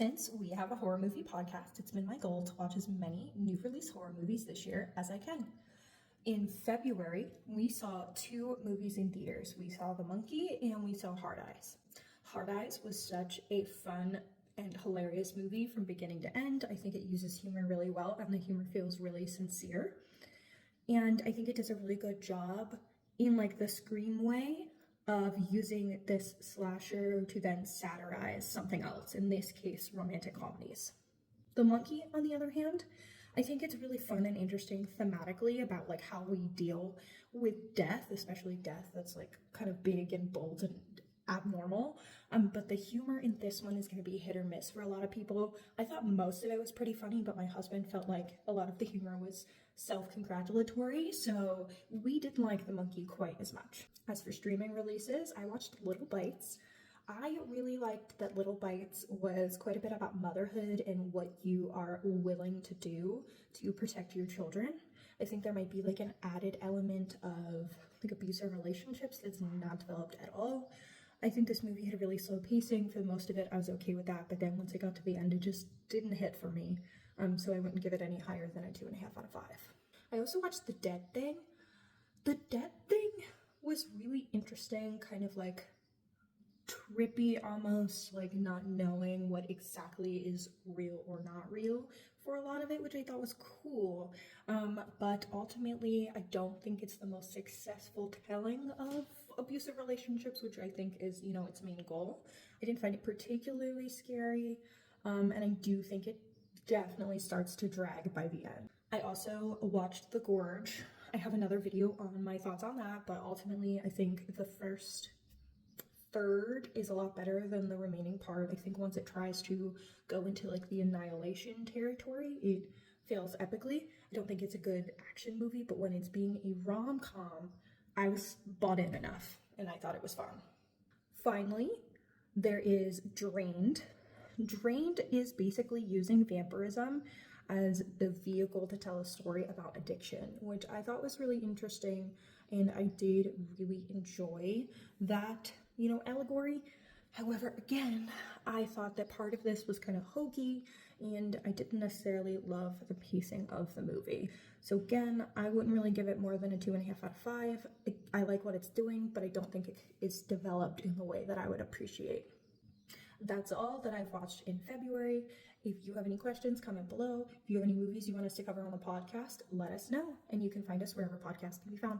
Since we have a horror movie podcast, it's been my goal to watch as many new release horror movies this year as I can. In February, we saw 2 movies in theaters. We saw The Monkey and we saw Hard Eyes. Hard Eyes was such a fun and hilarious movie from beginning to end. I think it uses humor really well and the humor feels really sincere. And I think it does a really good job in like the Scream way of using this slasher to then satirize something else, in this case, romantic comedies. The Monkey, on the other hand, I think it's really fun and interesting thematically about like how we deal with death, especially death that's like kind of big and bold and abnormal. But the humor in this one is going to be hit or miss for a lot of people. I thought most of it was pretty funny, but my husband felt like a lot of the humor was self-congratulatory, so we didn't like The Monkey quite as much. As for streaming releases, I watched Little Bites. I really liked that Little Bites was quite a bit about motherhood and what you are willing to do to protect your children. I think there might be like an added element of like abusive relationships that's not developed at all. I think this movie had a really slow pacing. For most of it, I was okay with that, but then once it got to the end, it just didn't hit for me. So I wouldn't give it any higher than a 2.5 out of 5. I also watched The Dead Thing. The Dead Thing was really interesting, kind of like trippy almost, like not knowing what exactly is real or not real for a lot of it, which I thought was cool. But ultimately, I don't think it's the most successful telling of abusive relationships, which I think is, its main goal. I didn't find it particularly scary, and I do think it definitely starts to drag by the end. I also watched The Gorge. I have another video on my thoughts on that, but ultimately I think the first third is a lot better than the remaining part. I think once it tries to go into like the annihilation territory, it fails epically. I don't think it's a good action movie, but when it's being a rom-com, I was bought in enough and I thought it was fun. Finally, there is Drained. Drained is basically using vampirism as the vehicle to tell a story about addiction, which I thought was really interesting, and I did really enjoy that, allegory. However, again, I thought that part of this was kind of hokey, and I didn't necessarily love the pacing of the movie. So again, I wouldn't really give it more than a 2.5 out of 5. I like what it's doing, but I don't think it is developed in the way that I would appreciate. That's all that I've watched in February. If you have any questions, comment below. If you have any movies you want us to cover on the podcast, let us know. And you can find us wherever podcasts can be found.